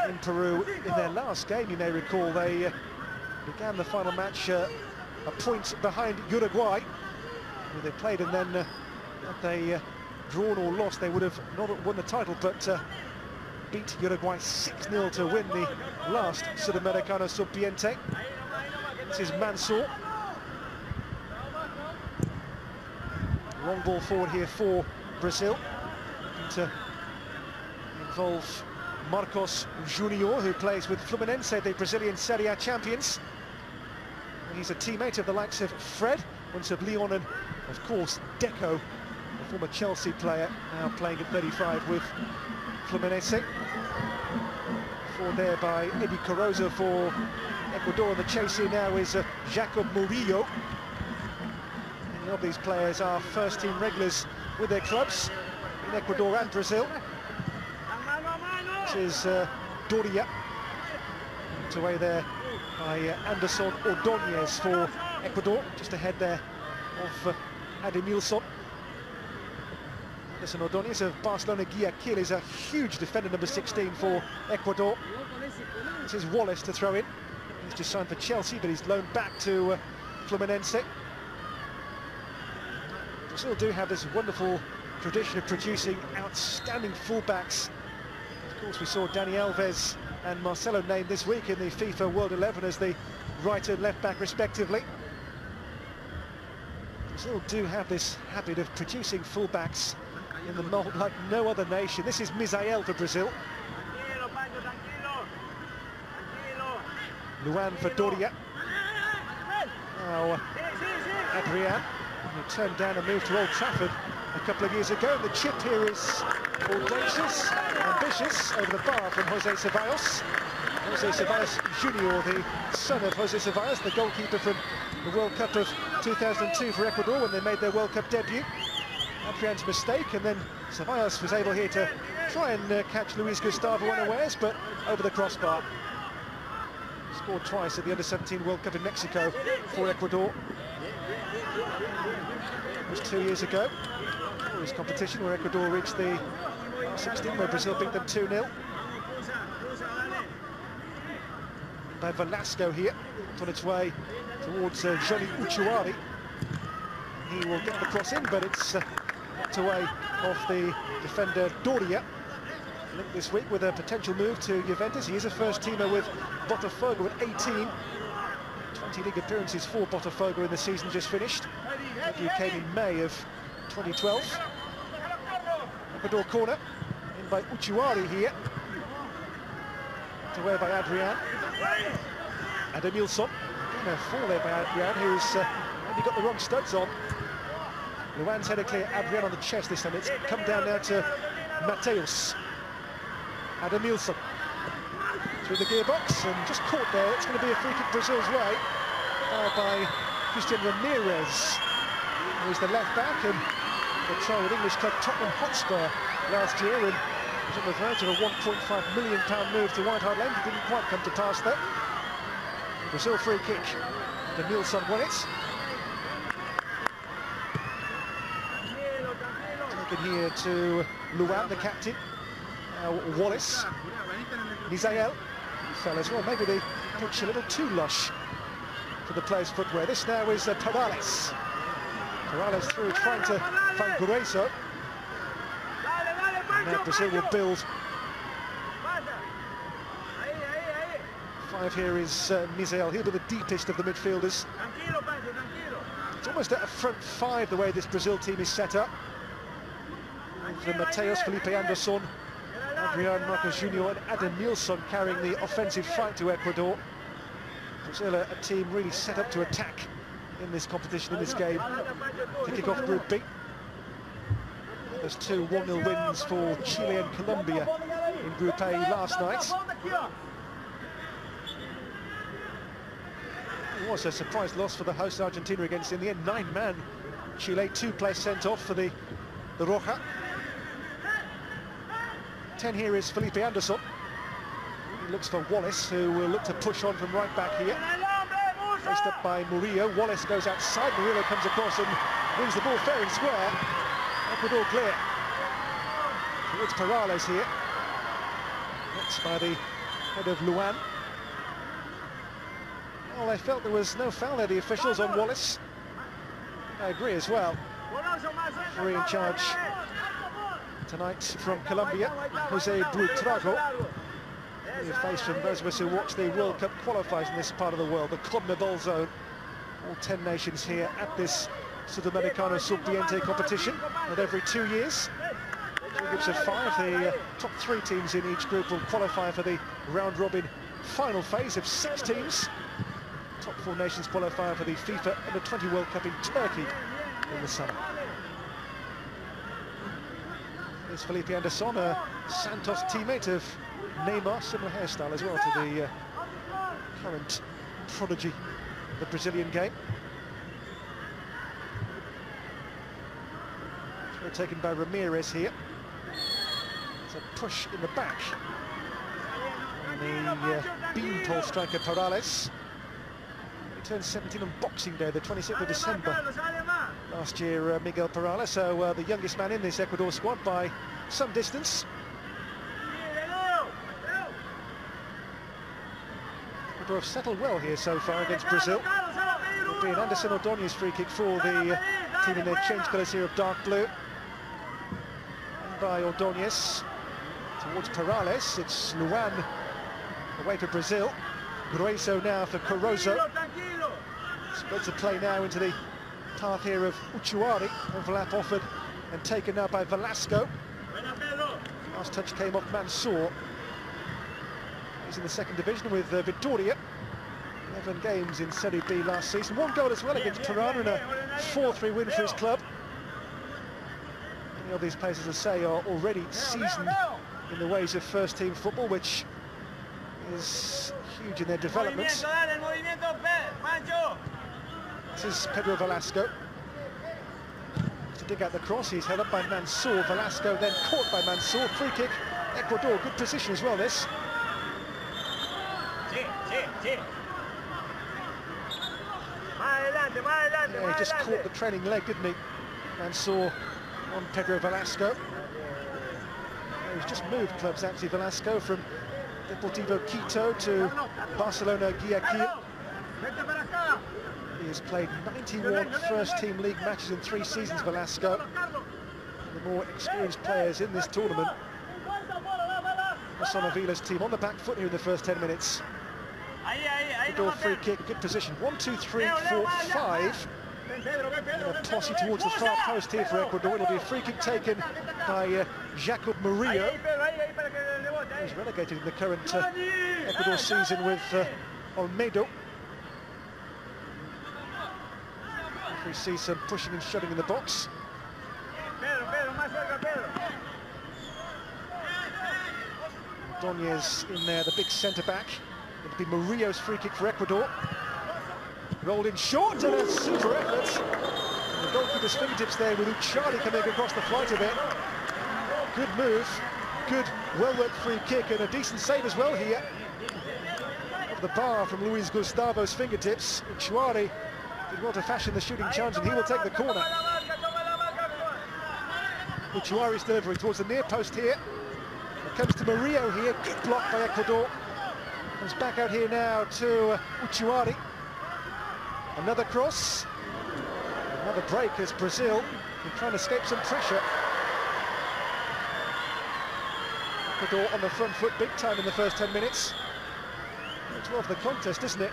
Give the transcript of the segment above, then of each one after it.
in Peru in their last game. You may recall they began the final match a point behind Uruguay, who they played, and then had they drawn or lost, they would have not won the title, but beat Uruguay 6-0 to win the last Sudamericano Sub20. This is Mansour. Long ball forward here for Brazil, to involve Marcos Junior, who plays with Fluminense, the Brazilian Serie A champions. And he's a teammate of the likes of Fred, once of Lyon, and of course Deco, the former Chelsea player, now playing at 35 with Fluminense. Forward there by Eddie Corozo for Ecuador, and the chase here now is Jacob Murillo. Many of these players are first-team regulars with their clubs in Ecuador and Brazil. This is Doria, put away there by Anderson Ordóñez for Ecuador, just ahead there of Ademilson. Anderson Ordóñez of Barcelona Guayaquil is a huge defender, number 16 for Ecuador. This is Wallace to throw in. He's just signed for Chelsea, but he's loaned back to Fluminense. Brazil do have this wonderful tradition of producing outstanding fullbacks. Of course, we saw Dani Alves and Marcelo named this week in the FIFA World 11 as the right and left back respectively. Brazil do have this habit of producing fullbacks in the mould like no other nation. This is Misael for Brazil. Luan for Doria. Now Adrian, who turned down a move to Old Trafford a couple of years ago. The chip here is audacious, ambitious, over the bar from Jose Ceballos. Jose Ceballos Junior, the son of Jose Ceballos, the goalkeeper from the World Cup of 2002 for Ecuador when they made their World Cup debut. Adrian's mistake, and then Ceballos was able here to try and catch Luis Gustavo unawares, but over the crossbar. Scored twice at the Under-17 World Cup in Mexico for Ecuador. It was 2 years ago. This competition where Ecuador reached the 16, where Brazil beat them 2-0. By Velasco here, it's on its way towards Johnny Uchuari. He will get the cross in, but it's knocked away off the defender Doria. Linked this week with a potential move to Juventus. He is a first-teamer with Botafogo at 18. 20 league appearances for Botafogo in the season just finished. Debut came in May of 2012. Ecuador corner, in by Uchuari here. Knocked away by Adrian. Ademilson. No fall there by Adrian, who's maybe got the wrong studs on. Luan's headed clear, Adrian on the chest this time. It's come down now to Mateus. Ademilson through the gearbox and just caught there. It's going to be a free kick Brazil's way by Christian Ramirez, who's the left back and the trial with English club Tottenham Hotspur last year, and was on the verge of a £1.5 million move to White Hart Lane. It didn't quite come to pass there. Brazil free kick. Ademilson won it. Taken here to Luan, the captain. Wallace, Misael, fell as well. Maybe the pitch a little too lush for the player's footwear. This now is Perales. Perales through, trying to find Gureso. Now Brazil will build. 5 here is Misael. He'll be the deepest of the midfielders. It's almost at a front 5 the way this Brazil team is set up. With Mateus, Felipe Anderson, Adrian, Marcos Junior and Ademilson carrying the offensive fight to Ecuador. Brazil, a team really set up to attack in this competition, in this game, to kick off Group B. There's 2 1-0 wins for Chile and Colombia in Group A last night. It was a surprise loss for the host Argentina against, in the end, 9-man Chile. 2 players sent off for the Roja. 10 here is Felipe Anderson. He looks for Wallace, who will look to push on from right back here. Faced up by Murillo. Wallace goes outside. Murillo comes across and wins the ball fair and square. Ecuador clear. Towards Perales here. Next by the head of Luan. Well, they felt there was no foul there, the officials, on Wallace. I agree as well. Free in charge tonight from Colombia, Jose Buitrago. He faced from those of us who watch the World Cup qualifiers in this part of the world, the CONMEBOL zone. All 10 nations here at this Sudamericano Sub20 competition, and every 2 years. 2 groups of 5, the top 3 teams in each group will qualify for the round-robin final phase of 6 teams. Top 4 nations qualify for the FIFA Under-20 World Cup in Turkey in the summer. Here's Felipe Anderson, a Santos teammate of Neymar, similar hairstyle as well to the current prodigy of the Brazilian game. Throw taken by Ramirez here. It's a push in the back on the beanpole striker Perales. He turned 17 on Boxing Day, the 26th of December last year, Miguel Perales, so the youngest man in this Ecuador squad by some distance. Ecuador have settled well here so far against Brazil. It'll be an Anderson Ordóñez free kick for the team in their change colours here of dark blue. And by Ordóñez towards Perales, it's Luan away to Brazil. Grueso now for Corozo. Spreads the play now into the path here of Uchuari. Overlap offered and taken now by Velasco. Last touch came off Mansour. He's in the 2nd division with Vitoria. 11 games in Serie B last season. 1 goal as well against Tirana and a 4-3 win for his club. Many of these players, as I say, are already seasoned in the ways of first-team football, which is huge in their development. This is Pedro Velasco. To dig out the cross, he's held up by Mansour. Velasco then caught by Mansour. Free kick, Ecuador. Good position as well, this. Yeah, he just caught the trailing leg, didn't he? Mansour on Pedro Velasco. Yeah, he's just moved clubs, actually, Velasco, from Deportivo Quito to Barcelona Guayaquil. He has played 91 first-team league matches in 3 seasons, Velasco. The more experienced players in this tournament. Son Avila's team on the back foot here in the first 10 minutes. Ecuador free kick, good position. 1, 2, 3, 4, 5. A tossy towards the far post here for Ecuador. It'll be a free kick taken by Jacob Murillo. He's relegated in the current Ecuador season with Olmedo. We see some pushing and shoving in the box. Ordóñez in there, the big centre-back. It'll be Murillo's free kick for Ecuador. Rolled in short and a super effort. And the goalkeeper's fingertips there with Uchuari coming across the flight of it. Good move, good, well-worked free kick and a decent save as well here. Of the bar from Luis Gustavo's fingertips. Uchuari did well to fashion the shooting chance and he will take the corner. Uchuari's delivery towards the near post here. It comes to Murillo here, good block by Ecuador. Comes back out here now to Uchuari. Another cross. Another break as Brazil are trying to escape some pressure. Ecuador on the front foot big time in the first 10 minutes. It's well for the contest, isn't it?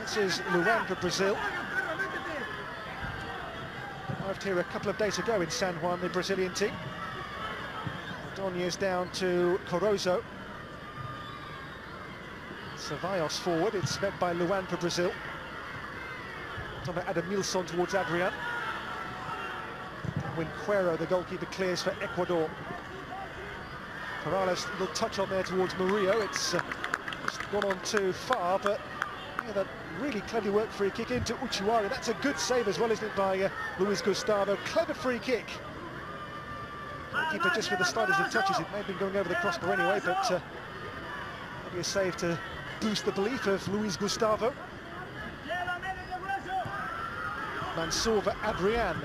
This is Luan for Brazil. Arrived here a couple of days ago in San Juan, the Brazilian team. Ordóñez down to Corozo. Ceballos forward, it's met by Luan for Brazil. On to Adamilson towards Adrian. When Quero, the goalkeeper, clears for Ecuador. Perales, a little touch on there towards Murillo. It's just gone on too far, but yeah, that really cleverly worked free kick into Uchuari. That's a good save as well, isn't it, by Luis Gustavo. Clever free kick. Goalkeeper just with the slightest of touches. It may have been going over the crossbar anyway, but maybe a save to boost the belief of Luis Gustavo. Mansour for Adrian.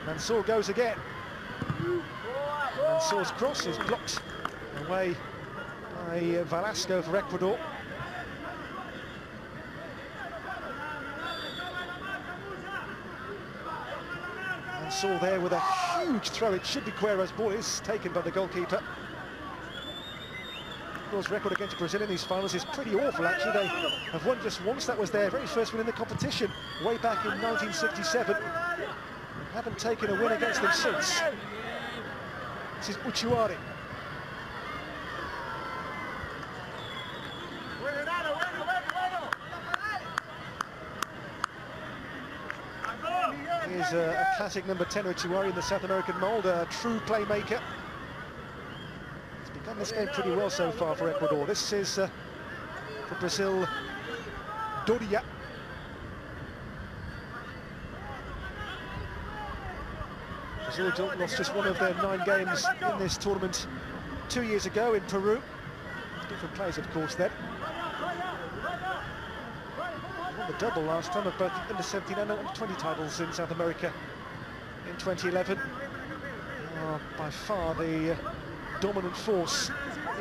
Mansour goes again. Mansour's cross is blocked away by Velasco for Ecuador. Mansour there with a huge throw. It should be Queiro's ball. Is taken by the goalkeeper. Ecuador's record against Brazil in these finals is pretty awful, actually. They have won just once. That was their very first win in the competition way back in 1967. Haven't taken a win against them since. This is Uchuari. Here's a classic number 10 Uchuari in the South American mould, a true playmaker. He's begun this game pretty well so far for Ecuador. This is for Brazil, Doria. Brazil lost just one of their 9 games in this tournament 2 years ago in Peru. Different players, of course, then. Won the double last time of both the under-17 and under-20 titles in South America in 2011. By far the dominant force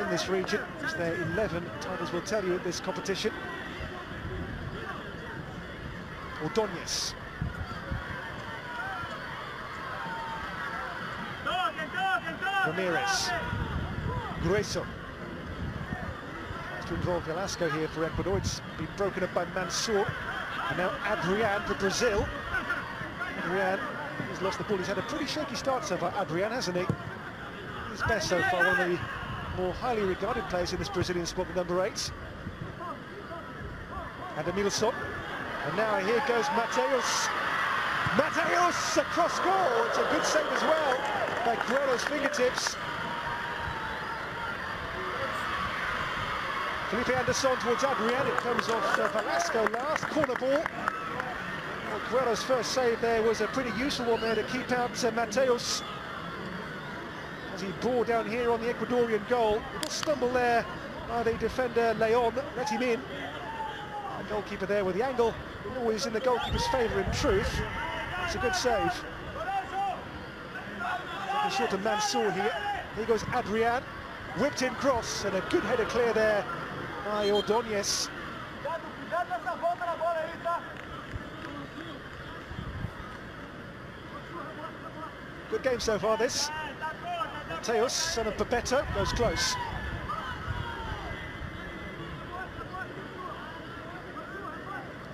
in this region. It's their 11 titles will tell you at this competition. Ordóñez. Ramirez. Grueso. Has to involve Velasco here for Ecuador. It's been broken up by Mansour. And now Adrian for Brazil. Adrian has lost the ball. He's had a pretty shaky start so far, Adrian, hasn't he? He's best so far, one of the more highly regarded players in this Brazilian squad with number 8. And Emilson. And now here goes Mateus. Mateus across goal. It's a good save as well by Queiro's fingertips. Felipe Anderson towards Adrian. It comes off Velasco last. Corner ball. Well, Queiro's first save there was a pretty useful one there to keep out Mateus. As he bore down here on the Ecuadorian goal. A little stumble there by the defender Leon. Let him in. The goalkeeper there with the angle. Always in the goalkeeper's favour in truth. It's a good save. Looking short to Mansour here. Here goes Adrian. Whipped in cross and a good header clear there by Ordóñez. Good game so far, this. Mateus, son of Bebeto, goes close.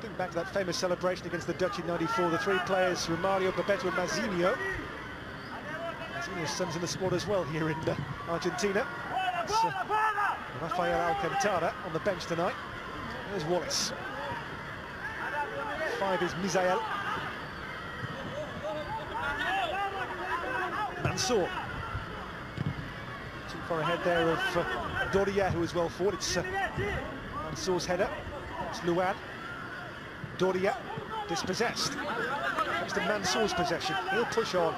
Think back to that famous celebration against the Dutch in '94. The 3 players, Romario, Bebeto and Mazinho. Mazinho's son's in the squad as well here in Argentina. It's, Rafael Alcantara on the bench tonight. There's Wallace. 5 is Misael. Mansour. Too far ahead there of Doria, who is well forward. It's Mansour's header. It's Luan. Doria dispossessed. Comes to Mansour's possession. He'll push on.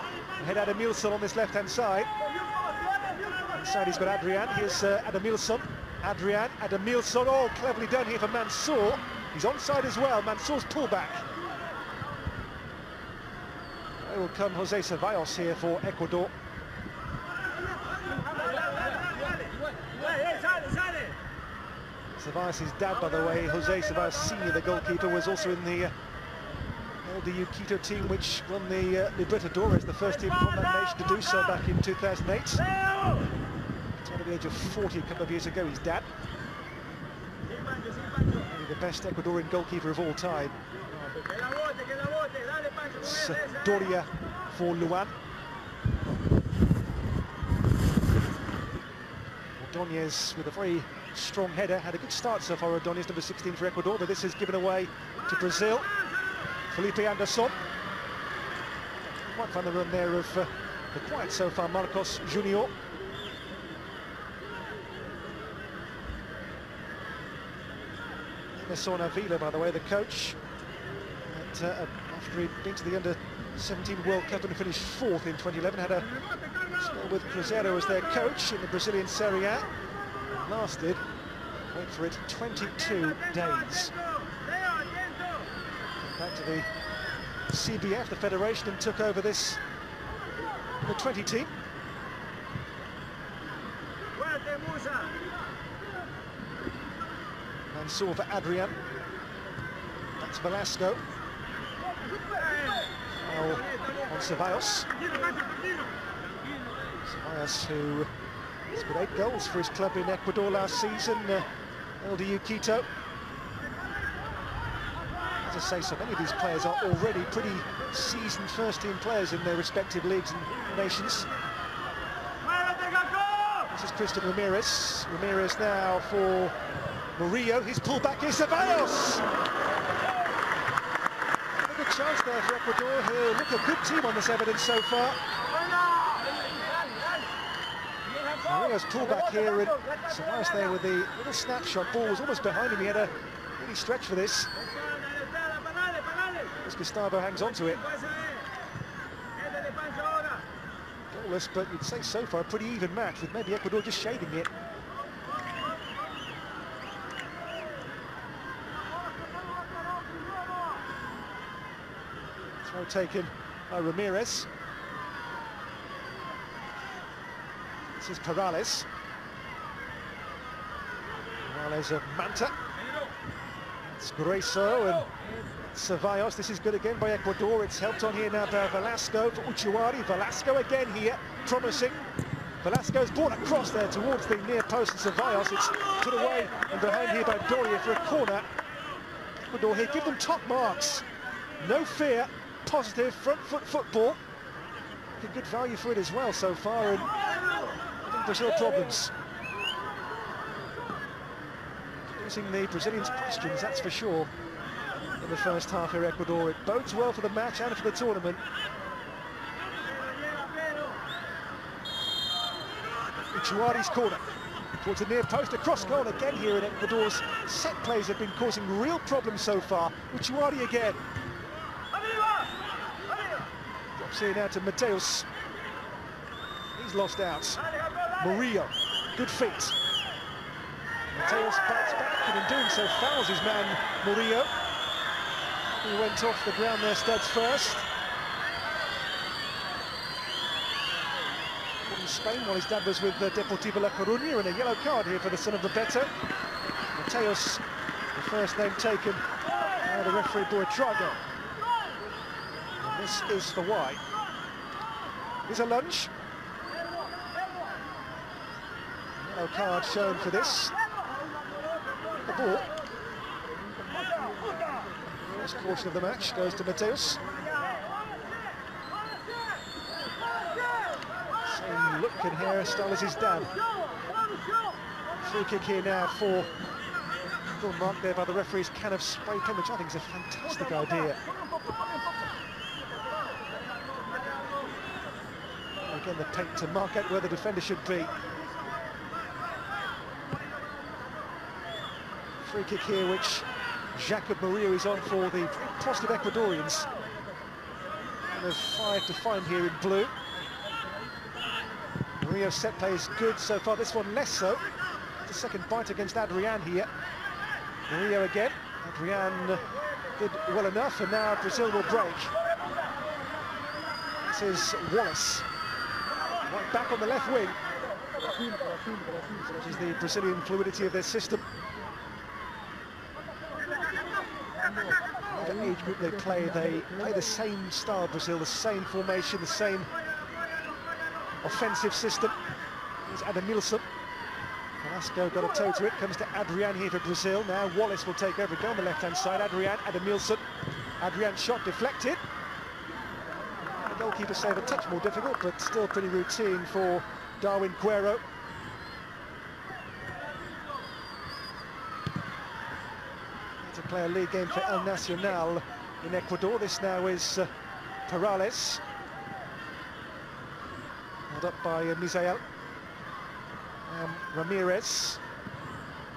Head Adamilson on this left-hand side. Inside he's got Adrian. Here's Adamilson. Adrian, Adamilson. Oh, cleverly done here for Mansour. He's onside as well. Mansour's pullback. There will come Jose Ceballos here for Ecuador. Ceballos' dad, by the way, Jose Ceballos Sr., the goalkeeper, was also in the LDU Quito team, which won the Libertadores, the first team from that nation to do so back in 2008. At the age of 40 a couple of years ago, his dad. Maybe the best Ecuadorian goalkeeper of all time. It's Doria for Luan. Ordóñez with a very strong header. Had a good start so far, Ordóñez, number 16 for Ecuador, but this is given away to Brazil. Felipe Anderson. Might find the run there of the quiet so far, Marcos Junior. Emerson Avila, by the way, the coach, after he'd been to the under-17 World Cup and finished 4th in 2011, had a spell with Cruzeiro as their coach in the Brazilian Serie A. It lasted, wait for it, 22 days. Back to the CBF, the federation, and took over this the 20 team. Mansour for Adrian. That's Velasco. Now on Ceballos. Ceballos, who scored 8 goals for his club in Ecuador last season, LDU Quito. As I say, so many of these players are already pretty seasoned first-team players in their respective leagues and nations. This is Christian Ramirez. Ramirez now for Murillo. His pullback is Ceballos. A good chance there for Ecuador, who look a good team on this evidence so far. Murillo's pullback here, and Ceballos there with the little snapshot. Ball was almost behind him. He had a really stretch for this. As Gustavo hangs on to it. Goalless, but you'd say so far a pretty even match, with maybe Ecuador just shading it. Throw taken by Ramirez. This is Perales. Perales of Manta. It's Grueso and Ceballos. This is good again by Ecuador. It's helped on here now by Velasco for Uchuari. Velasco again here, promising. Velasco's brought across there towards the near post, and Ceballos, it's put away and behind here by Doria for a corner. Ecuador here, give them top marks. No fear, positive front foot football. Get good value for it as well so far, and I think Brazil problems. Using the Brazilians' questions, that's for sure. In the first half here, Ecuador. It bodes well for the match and for the tournament. Uchuari's corner towards the near post, across goal again here in Ecuador's set plays have been causing real problems so far. Uchuari again. Drops here now to Mateus. He's lost out. Murillo, good feet. Mateus backs back, and in doing so fouls his man Murillo. He went off the ground there, studs first. From Spain, while his dad was with Deportivo La Coruña, and a yellow card here for the son of the better. Mateus, the first name taken by the referee Buitrago. And this is for why. Here's a lunge. Yellow card shown for this. The ball. First caution of the match goes to Mateus. Same look and hairstyle as his dad. Free kick here now for full mark there by the referee's can of spray paint, which I think is a fantastic idea. Again, the paint to mark out where the defender should be. Free kick here, which Jacob Murillo is on for the positive Ecuadorians. And there's 5 to find here in blue. Murillo's set play is good so far, this one less so. The second bite against Adrian here. Murillo again. Adrian did well enough, and now Brazil will break. This is Wallace. Right back on the left wing. Which is the Brazilian fluidity of their system. Whatever age group they play the same style, Brazil, the same formation, the same offensive system. Here's Adamilson. Velasco got a toe to it, comes to Adrian here for Brazil. Now Wallace will take over, go on the left-hand side. Adrian, Adamilson. Adrian shot deflected. The goalkeeper save a touch more difficult, but still pretty routine for Darwin Quero. To play a league game for El Nacional in Ecuador. This now is Perales. Held up by Misael. Ramirez.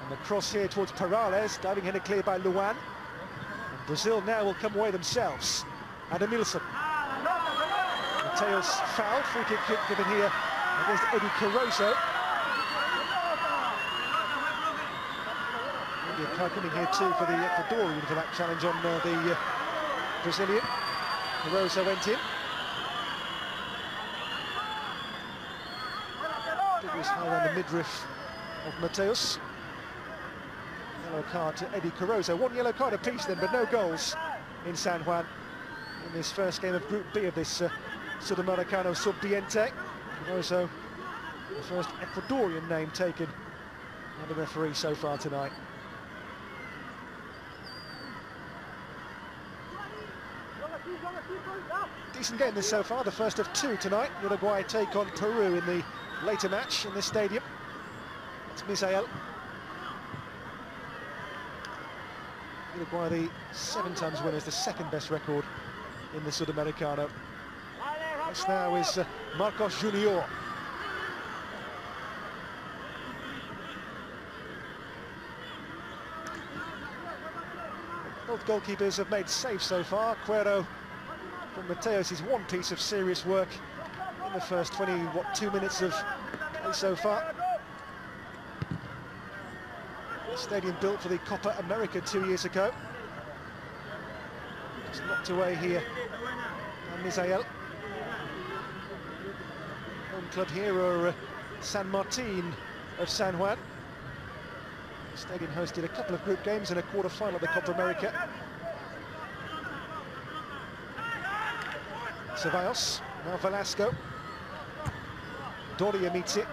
And the cross here towards Perales, diving header clear by Luan. And Brazil now will come away themselves. Adamilson. Mateus foul, free kick given here against Eddie Caroso. Maybe a card coming here too for the Ecuadorian for that challenge on the Brazilian. Caroso went in. He was high around the midriff of Mateus. Yellow card to Eddie Caroso. One yellow card apiece then, but no goals in San Juan in this first game of Group B of this Sudamericano Sub20. Caroso, the first Ecuadorian name taken by the referee so far tonight. Decent game this so far, the first of two tonight. Uruguay take on Peru in the later match in this stadium. It's Misael. Uruguay, the 7 times winners, the second best record in the Sudamericano. This now is Marcos Junior. Both goalkeepers have made saves so far. Cuero from Mateus is one piece of serious work in the first 2 minutes of play so far. The stadium built for the Copa America 2 years ago. Just knocked away here by Misael. Home club here are San Martin of San Juan. The stadium hosted a couple of group games and a quarter-final of the Copa America. Ceballos, now Velasco. Doria meets it.